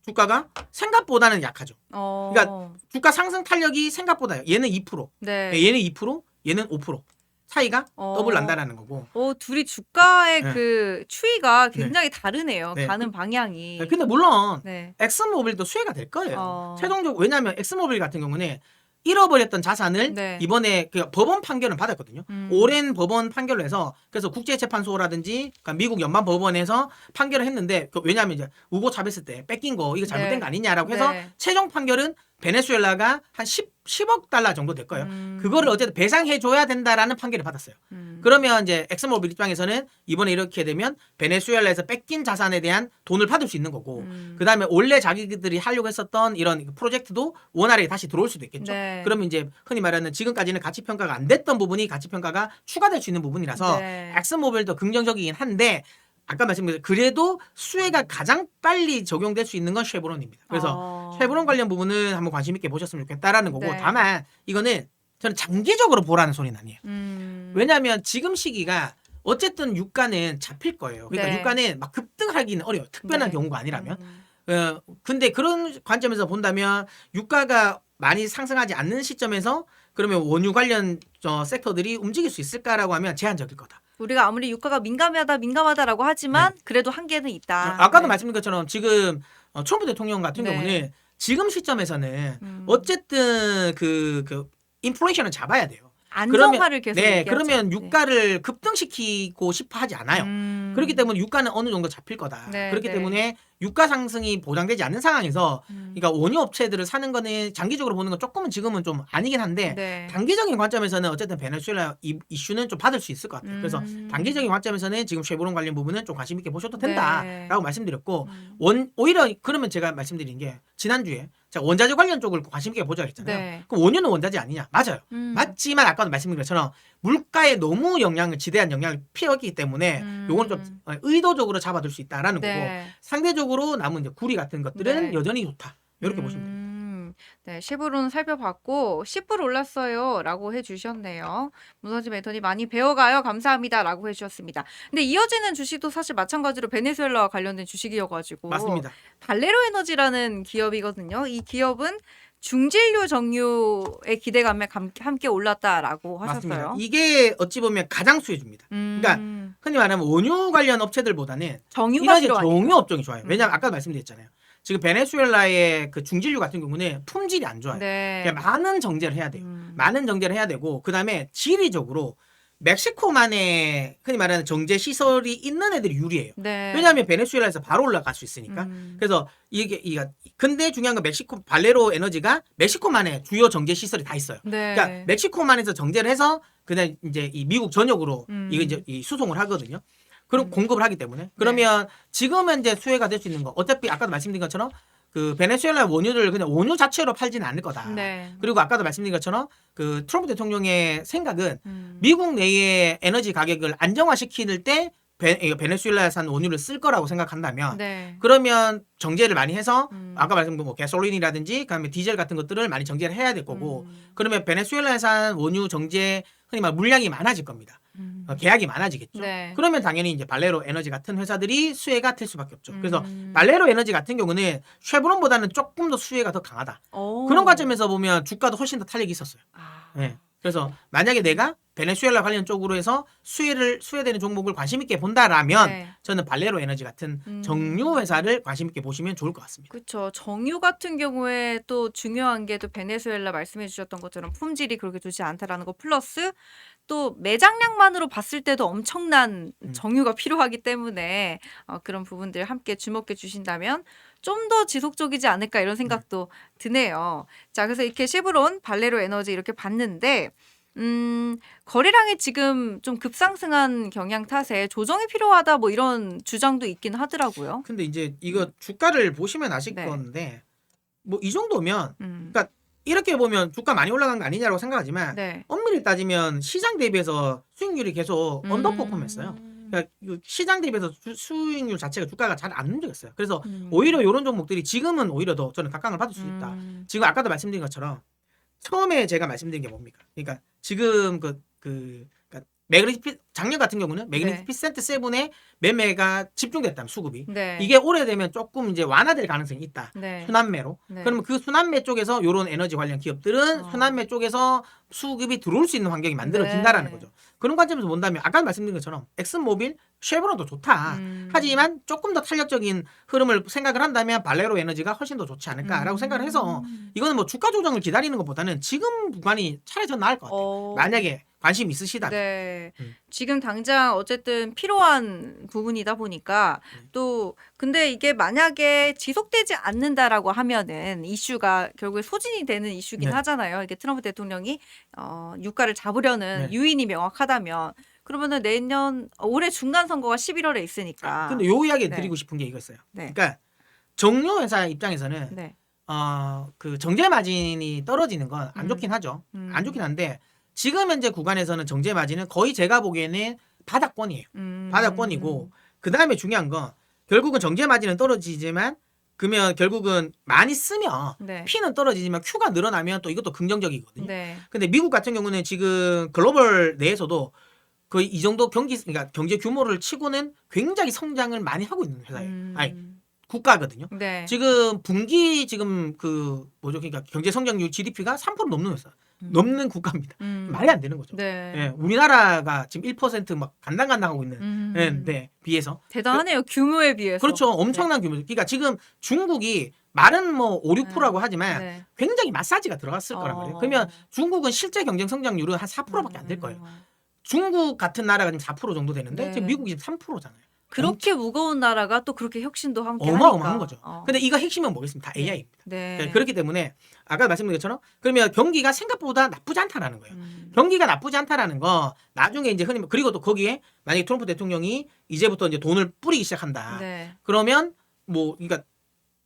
Speaker 2: 주가가 생각보다는 약하죠. 그러니까 주가 상승 탄력이 생각보다요. 얘는 2%,
Speaker 1: 네.
Speaker 2: 얘는 2%, 얘는 5%. 차이가 더블 난다라는 거고.
Speaker 1: 둘이 주가의
Speaker 2: 네.
Speaker 1: 그 추이가 굉장히 다르네요.
Speaker 2: 네.
Speaker 1: 가는 방향이.
Speaker 2: 근데 물론
Speaker 1: 네.
Speaker 2: 엑슨모빌도 수혜가 될 거예요. 최종적으로 왜냐하면 엑슨모빌 같은 경우는 잃어버렸던 자산을
Speaker 1: 네.
Speaker 2: 이번에 그 법원 판결을 받았거든요. 오랜 법원 판결로 해서 그래서 국제재판소라든지 그러니까 미국 연방법원에서 판결을 했는데 왜냐하면 이제 우고 차베스 때 뺏긴 거 이거 잘못된
Speaker 1: 네.
Speaker 2: 거 아니냐라고 해서
Speaker 1: 네.
Speaker 2: 최종 판결은 베네수엘라가 한 10억 달러 정도 될 거예요. 그거를 어쨌든 배상해 줘야 된다라는 판결을 받았어요. 그러면 이제 엑슨모빌 입장에서는 이번에 이렇게 되면 베네수엘라에서 뺏긴 자산에 대한 돈을 받을 수 있는 거고 그다음에 원래 자기들이 하려고 했었던 이런 프로젝트도 원활하게 다시 들어올 수도 있겠죠.
Speaker 1: 네.
Speaker 2: 그러면 이제 흔히 말하는 지금까지는 가치 평가가 안 됐던 부분이 가치 평가가 추가될 수 있는 부분이라서
Speaker 1: 네.
Speaker 2: 엑슨모빌도 긍정적이긴 한데 아까 말씀드린 그래도 수혜가 가장 빨리 적용될 수 있는 건 쉐보론입니다. 그래서 쉐보론 관련 부분은 한번 관심 있게 보셨으면 좋겠다라는 거고
Speaker 1: 네.
Speaker 2: 다만 이거는 저는 장기적으로 보라는 소리는 아니에요. 왜냐하면 지금 시기가 어쨌든 유가는 잡힐 거예요. 그러니까
Speaker 1: 네.
Speaker 2: 유가는 막 급등하기는 어려워요. 특별한
Speaker 1: 네.
Speaker 2: 경우가 아니라면. 근데 그런 관점에서 본다면 유가가 많이 상승하지 않는 시점에서 그러면 원유 관련 섹터들이 움직일 수 있을까라고 하면 제한적일 거다.
Speaker 1: 우리가 아무리 유가가 민감하다라고 하지만 그래도 한계는 있다.
Speaker 2: 아까도
Speaker 1: 네.
Speaker 2: 말씀드린 것처럼 지금 트럼프 대통령 같은
Speaker 1: 네.
Speaker 2: 경우는 지금 시점에서는 어쨌든 그 인플레이션을 잡아야 돼요.
Speaker 1: 안정화를 계속
Speaker 2: 네,
Speaker 1: 얘기하죠.
Speaker 2: 그러면
Speaker 1: 네.
Speaker 2: 유가를 급등시키고 싶어 하지 않아요. 그렇기 때문에 유가는 어느 정도 잡힐 거다.
Speaker 1: 네,
Speaker 2: 그렇기
Speaker 1: 네.
Speaker 2: 때문에 유가 상승이 보장되지 않는 상황에서 그러니까 원유 업체들을 사는 거는 장기적으로 보는 건 조금은 지금은 좀 아니긴 한데
Speaker 1: 네.
Speaker 2: 단기적인 관점에서는 어쨌든 베네수엘라 이슈는 좀 받을 수 있을 것 같아요. 그래서 단기적인 관점에서는 지금 쉐보론 관련 부분은 좀 관심 있게 보셔도 된다라고 말씀드렸고 오히려 그러면 제가 말씀드린 게 지난주에 제가 원자재 관련 쪽을 관심 있게 보자 했잖아요.
Speaker 1: 네.
Speaker 2: 그럼 원유는 원자재 아니냐? 맞아요. 맞지만 아까도 말씀드린 것처럼 물가에 너무 지대한 영향을 피하기 때문에 요거는 좀 의도적으로 잡아둘 수 있다라는 거고
Speaker 1: 네.
Speaker 2: 상대적으로 남은 이제 구리 같은 것들은
Speaker 1: 네.
Speaker 2: 여전히 좋다. 이렇게 보시면 됩니다.
Speaker 1: 네, 쉐보론 살펴봤고 10불 올랐어요라고 해주셨네요. 문선지 멘토님 많이 배워가요. 감사합니다라고 해주셨습니다. 근데 이어지는 주식도 사실 마찬가지로 베네수엘라와 관련된 주식이어가지고
Speaker 2: 맞습니다.
Speaker 1: 발레로 에너지라는 기업이거든요. 이 기업은 중진류 정유의 기대감에 함께 올랐다라고
Speaker 2: 맞습니다.
Speaker 1: 하셨어요.
Speaker 2: 이게 어찌 보면 가장 수혜주입니다. 그러니까 흔히 말하면 원유 관련 업체들보다는
Speaker 1: 정유가
Speaker 2: 이런
Speaker 1: 필요하니까.
Speaker 2: 정유 업종이 좋아요. 왜냐하면 아까 말씀드렸잖아요. 지금 베네수엘라의 그 중진류 같은 경우는 품질이 안 좋아요.
Speaker 1: 네.
Speaker 2: 그러니까 많은 정제를 해야 돼요. 많은 정제를 해야 되고 그다음에 지리적으로 멕시코만의 흔히 말하는 정제 시설이 있는 애들이 유리해요.
Speaker 1: 네.
Speaker 2: 왜냐하면 베네수엘라에서 바로 올라갈 수 있으니까. 그래서 이게 근데 중요한 건 멕시코 발레로 에너지가 멕시코만의 주요 정제 시설이 다 있어요.
Speaker 1: 네.
Speaker 2: 그러니까 멕시코만에서 정제를 해서 그냥 이제 이 미국 전역으로 이게 이제 이 수송을 하거든요. 그리고 공급을 하기 때문에 그러면 지금 현재 수혜가 될 수 있는 거 어차피 아까도 말씀드린 것처럼 그 베네수엘라 원유를 그냥 원유 자체로 팔지는 않을 거다.
Speaker 1: 네.
Speaker 2: 그리고 아까도 말씀드린 것처럼 그 트럼프 대통령의 생각은 미국 내의 에너지 가격을 안정화시킬 때 베네수엘라산 원유를 쓸 거라고 생각한다면
Speaker 1: 네.
Speaker 2: 그러면 정제를 많이 해서 아까 말씀드린 뭐 가솔린이라든지 그다음에 디젤 같은 것들을 많이 정제를 해야 될 거고 그러면 베네수엘라산 원유 정제 흔히 말 물량이 많아질 겁니다. 계약이 많아지겠죠.
Speaker 1: 네.
Speaker 2: 그러면 당연히 이제 발레로 에너지 같은 회사들이 수혜가 될 수밖에 없죠. 그래서 발레로 에너지 같은 경우는 쉐보론보다는 조금 더 수혜가 더 강하다.
Speaker 1: 오.
Speaker 2: 그런 관점에서 보면 주가도 훨씬 더 탄력이 있었어요.
Speaker 1: 아.
Speaker 2: 네. 그래서 만약에 내가 베네수엘라 관련 쪽으로 해서 수혜되는 종목을 관심 있게 본다라면
Speaker 1: 네.
Speaker 2: 저는 발레로 에너지 같은 정유 회사를 관심 있게 보시면 좋을 것 같습니다.
Speaker 1: 그렇죠. 정유 같은 경우에 또 중요한 게 또 베네수엘라 말씀해 주셨던 것처럼 품질이 그렇게 좋지 않다라는 거 플러스 또 매장량만으로 봤을 때도 엄청난 정유가 필요하기 때문에 그런 부분들 함께 주목해 주신다면 좀 더 지속적이지 않을까 이런 생각도 드네요. 자, 그래서 이렇게 쉐브론, 발레로 에너지 이렇게 봤는데 거래량이 지금 좀 급상승한 경향 탓에 조정이 필요하다 뭐 이런 주장도 있긴 하더라고요.
Speaker 2: 근데 이제 이거 주가를 보시면 아실
Speaker 1: 네.
Speaker 2: 건데 뭐 이 정도면
Speaker 1: 음.
Speaker 2: 그러니까 이렇게 보면 주가 많이 올라간 거 아니냐고 생각하지만
Speaker 1: 네.
Speaker 2: 엄밀히 따지면 시장 대비해서 수익률이 계속 언더퍼폼했어요. 그러니까 시장 대비해서 수익률 자체가 주가가 잘 안 움직였어요. 그래서 오히려 이런 종목들이 지금은 오히려 더 저는 각광을 받을 수 있다. 지금 아까도 말씀드린 것처럼 처음에 제가 말씀드린 게 뭡니까? 그러니까 지금 그러니까 매그니피센트 작년 같은 경우는 매그니피센트 세븐의 매매가 집중됐다면 수급이
Speaker 1: 네.
Speaker 2: 이게 오래되면 조금 이제 완화될 가능성이 있다.
Speaker 1: 네.
Speaker 2: 순환매로.
Speaker 1: 네.
Speaker 2: 그러면 그 순환매 쪽에서 이런 에너지 관련 기업들은 순환매 쪽에서 수급이 들어올 수 있는 환경이 만들어진다라는
Speaker 1: 네.
Speaker 2: 거죠. 그런 관점에서 본다면 아까 말씀드린 것처럼 엑슨모빌, 쉐브론도 좋다. 하지만 조금 더 탄력적인 흐름을 생각을 한다면 발레로 에너지가 훨씬 더 좋지 않을까라고 생각을 해서 이거는 뭐 주가 조정을 기다리는 것보다는 지금 구간이 차라리 더 나을 것 같아요. 만약에 관심 있으시다.
Speaker 1: 네.
Speaker 2: 음.
Speaker 1: 지금 당장 어쨌든 필요한 부분이다 보니까 또 근데 이게 만약에 지속되지 않는다라고 하면은 이슈가 결국에 소진이 되는 이슈긴
Speaker 2: 네.
Speaker 1: 하잖아요. 이게 트럼프 대통령이 유가를 잡으려는
Speaker 2: 네.
Speaker 1: 유인이 명확하다면 그러면은 내년 올해 중간 선거가 11월에 있으니까.
Speaker 2: 근데 요 이야기
Speaker 1: 네.
Speaker 2: 드리고 싶은 게 이거였어요.
Speaker 1: 네.
Speaker 2: 그러니까 정유 회사 입장에서는
Speaker 1: 네.
Speaker 2: 그 정제 마진이 떨어지는 건 안
Speaker 1: 음.
Speaker 2: 좋긴 하죠.
Speaker 1: 음.
Speaker 2: 안 좋긴 한데 지금 현재 구간에서는 정제 마진은 거의 제가 보기에는 바닥권이에요. 바닥권이고 그 다음에 중요한 건 결국은 정제 마진은 떨어지지만 그러면 결국은 많이 쓰면
Speaker 1: 네.
Speaker 2: P는 떨어지지만 Q가 늘어나면 또 이것도 긍정적이거든요.
Speaker 1: 네.
Speaker 2: 근데 미국 같은 경우는 지금 글로벌 내에서도 거의 이 정도 그러니까 경제 규모를 치고는 굉장히 성장을 많이 하고 있는 회사예요. 아니 국가거든요.
Speaker 1: 네.
Speaker 2: 지금 분기 지금 그 뭐죠? 그러니까 경제 성장률 GDP가 3% 넘는 회사, 넘는 국가입니다. 말이 안 되는 거죠.
Speaker 1: 네.
Speaker 2: 예, 우리나라가 지금 1%막 간당간당하고 있는 데 비해서
Speaker 1: 대단하네요. 규모에 비해서.
Speaker 2: 그렇죠. 엄청난 규모죠. 그러니까 지금 중국이 말은 뭐 5, 6%라고 하지만
Speaker 1: 네.
Speaker 2: 굉장히 마사지가 들어갔을 거란 말이에요. 그러면 중국은 실제 경쟁 성장률은 한 4%밖에 안 될 거예요. 중국 같은 나라가 지금 4% 정도 되는데
Speaker 1: 네.
Speaker 2: 지금 미국이 지금 3%잖아요.
Speaker 1: 그렇게 무거운 나라가 또 그렇게 혁신도 함께
Speaker 2: 어마어마한
Speaker 1: 하니까.
Speaker 2: 거죠. 근데 이거 핵심은 뭐겠습니까? 다 AI입니다.
Speaker 1: 네.
Speaker 2: 그렇기 때문에 아까 말씀드린 것처럼 그러면 경기가 생각보다 나쁘지 않다라는 거예요. 경기가 나쁘지 않다라는 거 나중에 이제 흔히 그리고 또 거기에 만약에 트럼프 대통령이 이제부터 이제 돈을 뿌리기 시작한다.
Speaker 1: 네.
Speaker 2: 그러면 뭐 그러니까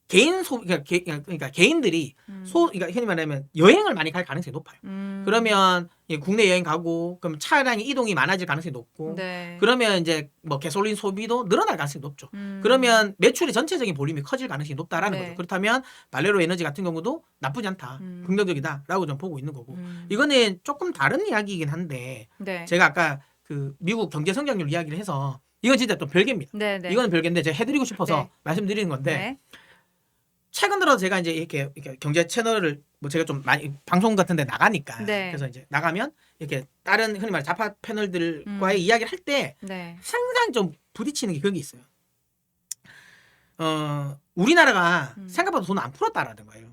Speaker 2: 개인 소 그러니까 개인들이 그러니까 흔히 말하면 여행을 많이 갈 가능성이 높아요. 그러면 국내 여행 가고 그럼 차량의 이동이 많아질 가능성이 높고
Speaker 1: 네.
Speaker 2: 그러면 이제 뭐 가솔린 소비도 늘어날 가능성이 높죠. 그러면 매출의 전체적인 볼륨이 커질 가능성이 높다라는
Speaker 1: 네.
Speaker 2: 거죠. 그렇다면 발레로 에너지 같은 경우도 나쁘지 않다. 긍정적이다라고 좀 보고 있는 거고. 이거는 조금 다른 이야기이긴 한데
Speaker 1: 네.
Speaker 2: 제가 아까 그 미국 경제 성장률 이야기를 해서 이건 진짜 또 별개입니다.
Speaker 1: 네. 네.
Speaker 2: 이거는 별개인데 제가 해드리고 싶어서
Speaker 1: 네.
Speaker 2: 말씀드리는 건데
Speaker 1: 네.
Speaker 2: 최근 들어 제가 이제 이렇게 경제 채널을 뭐 제가 좀 많이 방송 같은 데 나가니까
Speaker 1: 네.
Speaker 2: 그래서 이제 나가면 이렇게 다른 흔히 말하는 좌파 패널들과의 이야기를 할 때
Speaker 1: 네.
Speaker 2: 항상 좀 부딪히는 게 그런 게 있어요. 우리나라가 생각보다 돈 안 풀었다라는 거예요.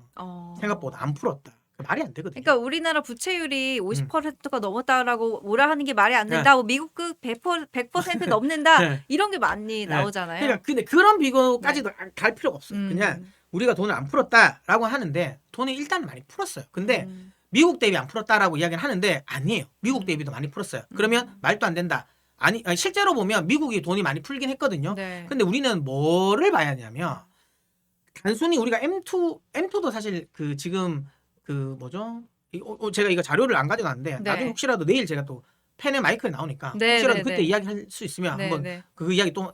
Speaker 2: 생각보다 안 풀었다. 말이 안 되거든요.
Speaker 1: 그러니까 우리나라 부채율이 50%가 넘었다라고 뭐라 하는 게 말이 안 된다. 미국 그 100% 넘는다.
Speaker 2: 네.
Speaker 1: 이런 게 많이 나오잖아요.
Speaker 2: 그러니까 근데 그런 비교까지도 갈 필요가 없어요. 그냥 우리가 돈을 안 풀었다라고 하는데 돈을 일단 많이 풀었어요. 근데 미국 대비 안 풀었다라고 이야기를 하는데 아니에요. 미국 대비도 많이 풀었어요. 그러면 말도 안 된다. 아니 실제로 보면 미국이 돈이 많이 풀긴 했거든요.
Speaker 1: 네.
Speaker 2: 근데 우리는 뭐를 봐야 하냐면 단순히 우리가 M2도 사실 그 지금 그 뭐죠? 제가 이거 자료를 안 가져놨는데
Speaker 1: 네.
Speaker 2: 나중에 혹시라도 내일 제가 또 펜에 마이크에 나오니까
Speaker 1: 네,
Speaker 2: 혹시라도
Speaker 1: 네,
Speaker 2: 그때
Speaker 1: 네.
Speaker 2: 이야기할 수 있으면
Speaker 1: 네,
Speaker 2: 한번
Speaker 1: 네.
Speaker 2: 그 이야기 또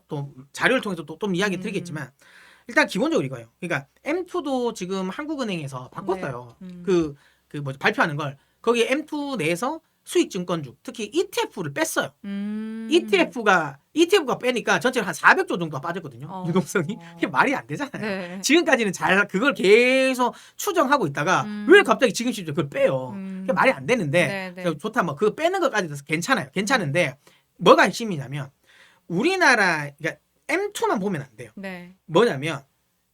Speaker 2: 자료를 통해서 또 이야기 드리겠지만 일단 기본적으로 이거예요. 그러니까 M2도 지금 한국은행에서 바꿨어요.
Speaker 1: 네.
Speaker 2: 그 뭐죠? 발표하는 걸 거기에 M2 내에서 수익 증권주 특히 ETF를 뺐어요. ETF가 빼니까 전체로 한 400조 정도가 빠졌거든요. 유동성이. 이게 말이 안 되잖아요.
Speaker 1: 네.
Speaker 2: 지금까지는 잘 그걸 계속 추정하고 있다가 왜 갑자기 지금 시점 그걸 빼요. 그게 말이 안 되는데
Speaker 1: 네, 네.
Speaker 2: 좋다 뭐 그거 빼는 것까지도 괜찮아요. 괜찮은데 뭐가 핵심이냐면 우리나라 그러니까 M2만 보면 안 돼요.
Speaker 1: 네.
Speaker 2: 뭐냐면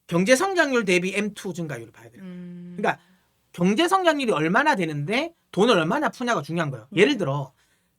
Speaker 2: 경제 성장률 대비 M2 증가율을 봐야 돼요. 그러니까 경제 성장률이 얼마나 되는데 돈을 얼마나 푸냐가 중요한 거예요. 예를 들어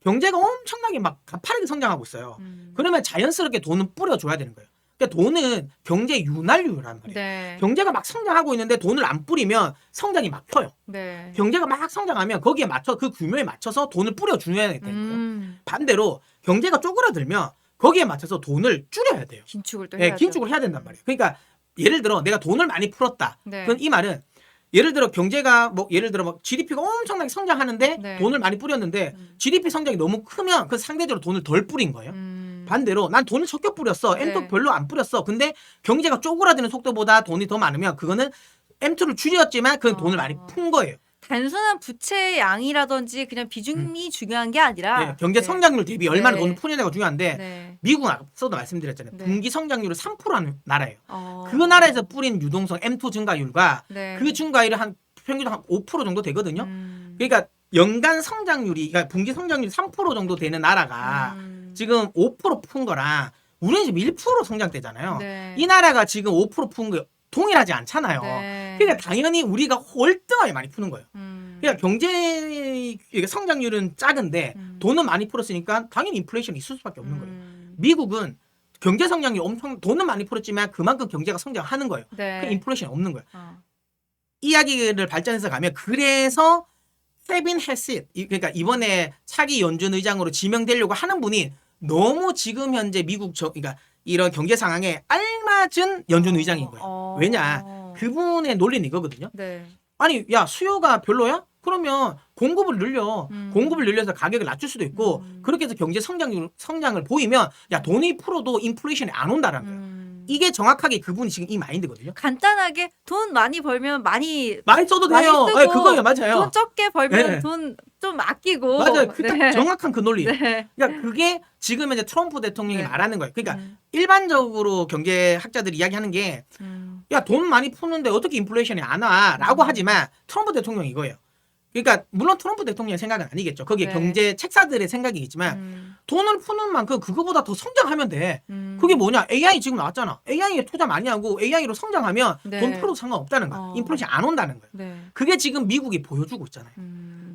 Speaker 2: 경제가 엄청나게 막 가파르게 성장하고 있어요. 그러면 자연스럽게 돈은 뿌려줘야 되는 거예요. 그러니까 돈은 경제 윤활유란 말이에요.
Speaker 1: 네.
Speaker 2: 경제가 막 성장하고 있는데 돈을 안 뿌리면 성장이 막혀요.
Speaker 1: 네.
Speaker 2: 경제가 막 성장하면 거기에 맞춰 그 규모에 맞춰서 돈을 뿌려줘야 되는 거예요. 반대로 경제가 쪼그라들면 거기에 맞춰서 돈을 줄여야 돼요.
Speaker 1: 긴축을 또
Speaker 2: 네,
Speaker 1: 해야죠.
Speaker 2: 긴축을 해야 된단 말이에요. 그러니까 예를 들어 내가 돈을 많이 풀었다.
Speaker 1: 네.
Speaker 2: 그건 이 말은 예를 들어 경제가 뭐 예를 들어 막 GDP가 엄청나게 성장하는데
Speaker 1: 네.
Speaker 2: 돈을 많이 뿌렸는데 GDP 성장이 너무 크면 그 상대적으로 돈을 덜 뿌린 거예요. 반대로 난 돈을 적게 뿌렸어. M2
Speaker 1: 네.
Speaker 2: 별로 안 뿌렸어. 근데 경제가 쪼그라드는 속도보다 돈이 더 많으면 그거는 M2를 줄였지만 그건 돈을 많이 푼 거예요.
Speaker 1: 단순한 부채 양이라든지 그냥 비중이 중요한 게 아니라
Speaker 2: 네, 경제 성장률 대비 얼마나
Speaker 1: 네.
Speaker 2: 돈을 푸느냐가 중요한데
Speaker 1: 네.
Speaker 2: 미국은 앞서도 말씀드렸잖아요.
Speaker 1: 네.
Speaker 2: 분기 성장률을 3%라는 나라예요.
Speaker 1: 어.
Speaker 2: 그 나라에서 뿌린 유동성 M2 증가율과
Speaker 1: 네.
Speaker 2: 그 증가율이 한 평균 한 5% 정도 되거든요.
Speaker 1: 음.
Speaker 2: 그러니까 연간 성장률이 그러니까 분기 성장률이 3% 정도 되는 나라가 지금 5% 푼 거랑 우리는 지금 1% 성장대잖아요.
Speaker 1: 네.
Speaker 2: 이 나라가 지금 5% 푼 거 동일하지 않잖아요.
Speaker 1: 네.
Speaker 2: 그러니까 당연히 우리가 월등하게 많이 푸는 거예요. 그러니까 경제 이게 성장률은 작은데 돈은 많이 풀었으니까 당연히 인플레이션이 있을 수밖에 없는 거예요. 미국은 경제 성장률이 엄청 돈은 많이 풀었지만 그만큼 경제가 성장하는 거예요.
Speaker 1: 네.
Speaker 2: 그 인플레이션이 없는 거예요. 이야기를 발전해서 가면 그래서 케빈 해시 그러니까 이번에 차기 연준 의장으로 지명되려고 하는 분이 너무 지금 현재 미국 그러니까 이런 경제 상황에 알맞은 연준 의장인 거예요. 왜냐? 그분의 논리는 이거거든요.
Speaker 1: 네.
Speaker 2: 아니 야 수요가 별로야? 그러면 공급을 늘려. 공급을 늘려서 가격을 낮출 수도 있고 그렇게 해서 경제 성장을 보이면 야 돈이 풀어도 인플레이션이 안 온다라는 거예요. 이게 정확하게 그분이 지금 이 마인드거든요.
Speaker 1: 간단하게 돈 많이 벌면 많이
Speaker 2: 써도
Speaker 1: 많이
Speaker 2: 돼요.
Speaker 1: 쓰고
Speaker 2: 네, 그거예요. 맞아요.
Speaker 1: 돈 적게 벌면
Speaker 2: 네.
Speaker 1: 돈 좀 아끼고.
Speaker 2: 맞아요. 그
Speaker 1: 네.
Speaker 2: 정확한 그 논리.
Speaker 1: 네.
Speaker 2: 그러니까 그게 지금 이제 트럼프 대통령이
Speaker 1: 네.
Speaker 2: 말하는 거예요. 그러니까 일반적으로 경제학자들이 이야기하는 게 야, 돈 많이 푸는데 어떻게 인플레이션이 안 와? 라고 하지만 트럼프 대통령이 이거예요. 그러니까 물론 트럼프 대통령의 생각은 아니겠죠. 그게
Speaker 1: 네.
Speaker 2: 경제 책사들의 생각이겠지만 돈을 푸는 만큼 그거보다 더 성장하면 돼. 그게 뭐냐? AI 지금 나왔잖아. AI에 투자 많이 하고 AI로 성장하면
Speaker 1: 네.
Speaker 2: 돈 풀어도 상관없다는 거야. 인플레이션 안 온다는 거야.
Speaker 1: 네.
Speaker 2: 그게 지금 미국이 보여주고 있잖아요.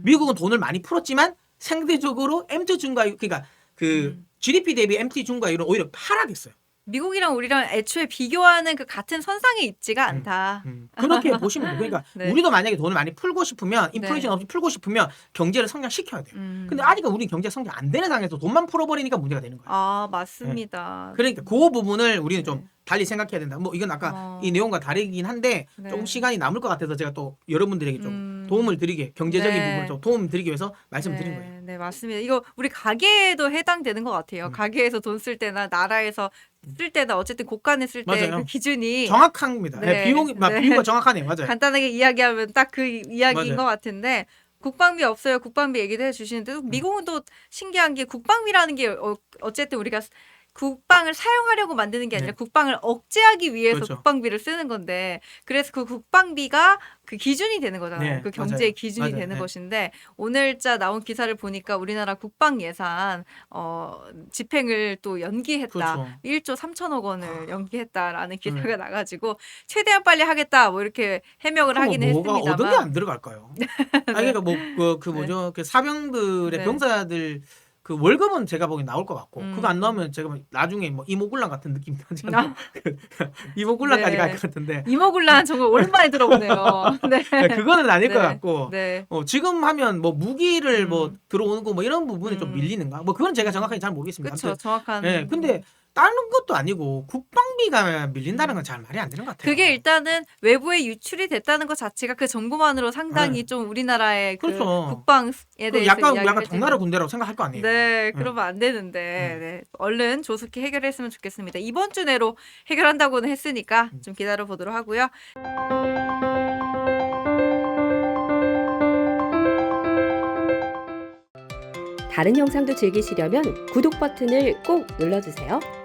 Speaker 2: 미국은 돈을 많이 풀었지만 상대적으로 MT 증가율 그러니까 그 GDP 대비 MT 증가율은 오히려 하락했어요.
Speaker 1: 미국이랑 우리랑 애초에 비교하는 그 같은 선상에 있지가 않다.
Speaker 2: 그렇게 보시면 돼요. 그러니까
Speaker 1: 네.
Speaker 2: 우리도 만약에 돈을 많이 풀고 싶으면 인플레이션 없이 풀고 싶으면 경제를 성장시켜야 돼요. 근데 아직은 우리 경제 성장 안 되는 상황에서 돈만 풀어버리니까 문제가 되는 거예요.
Speaker 1: 아 맞습니다.
Speaker 2: 그러니까 그 부분을 우리는 좀 달리 생각해야 된다. 뭐 이건 아까 이 내용과 다르긴 한데
Speaker 1: 네.
Speaker 2: 조금 시간이 남을 것 같아서 제가 또 여러분들에게 좀 도움을 드리게 경제적인
Speaker 1: 네.
Speaker 2: 부분을 좀 도움을 드리기 위해서 말씀드린
Speaker 1: 네,
Speaker 2: 거예요.
Speaker 1: 네, 맞습니다. 이거 우리 가게에도 해당되는 것 같아요. 가게에서 돈 쓸 때나 나라에서 쓸 때나 어쨌든 곳간에 쓸 때
Speaker 2: 맞아요.
Speaker 1: 그 기준이
Speaker 2: 정확합니다.
Speaker 1: 네.
Speaker 2: 비용이
Speaker 1: 네.
Speaker 2: 비유가 정확하네요. 맞아요.
Speaker 1: 간단하게 이야기하면 딱 그 이야기인
Speaker 2: 맞아요.
Speaker 1: 것 같은데 국방비 없어요. 국방비 얘기도 해주시는데 미국은 또 신기한 게 국방비라는 게 어쨌든 우리가 국방을 사용하려고 만드는 게 아니라
Speaker 2: 네.
Speaker 1: 국방을 억제하기 위해서
Speaker 2: 그렇죠.
Speaker 1: 국방비를 쓰는 건데 그래서 그 국방비가 그 기준이 되는 거잖아요.
Speaker 2: 네,
Speaker 1: 그 경제의
Speaker 2: 맞아요.
Speaker 1: 기준이
Speaker 2: 맞아요.
Speaker 1: 되는
Speaker 2: 네.
Speaker 1: 것인데 오늘자 나온 기사를 보니까 우리나라 국방 예산 집행을 또 연기했다.
Speaker 2: 그렇죠.
Speaker 1: 1조 3천억 원을 연기했다라는 기사가 나가지고 최대한 빨리 하겠다 뭐 이렇게 해명을 하기는
Speaker 2: 뭐가
Speaker 1: 했습니다만
Speaker 2: 어떤 게 안 들어갈까요? 아니 그러니까 뭐 그 뭐죠? 그 사병들의
Speaker 1: 네.
Speaker 2: 병사들 그 월급은 제가 보기엔 나올 것 같고 그거 안 나오면 제가 나중에 뭐 이모군란 같은 느낌이 나잖아요. 이모군란까지
Speaker 1: 네.
Speaker 2: 갈 것 같은데
Speaker 1: 이모군란 정말 오랜만에 들어보네요. 네.
Speaker 2: 그거는 아닐
Speaker 1: 네.
Speaker 2: 것 같고
Speaker 1: 네.
Speaker 2: 지금 하면 뭐 무기를 뭐 들어오는 거 뭐 이런 부분이 좀 밀리는가? 뭐 그건 제가 정확하게 잘 모르겠습니다.
Speaker 1: 그렇죠.
Speaker 2: 아무튼
Speaker 1: 정확한.
Speaker 2: 예, 근데 다른 것도 아니고 국방비가 밀린다는 건 잘 말이 안 되는 것 같아요.
Speaker 1: 그게 일단은 외부에 유출이 됐다는 것 자체가 그 정보만으로 상당히 좀 우리나라의 그
Speaker 2: 그렇죠.
Speaker 1: 국방에 대해서
Speaker 2: 약간
Speaker 1: 이야기를
Speaker 2: 적나라 군대라고 생각할 거 아니에요.
Speaker 1: 네, 그러면 안 되는데 네. 얼른 조속히 해결했으면 좋겠습니다. 이번 주 내로 해결한다고는 했으니까 좀 기다려 보도록 하고요.
Speaker 3: 다른 영상도 즐기시려면 구독 버튼을 꼭 눌러주세요.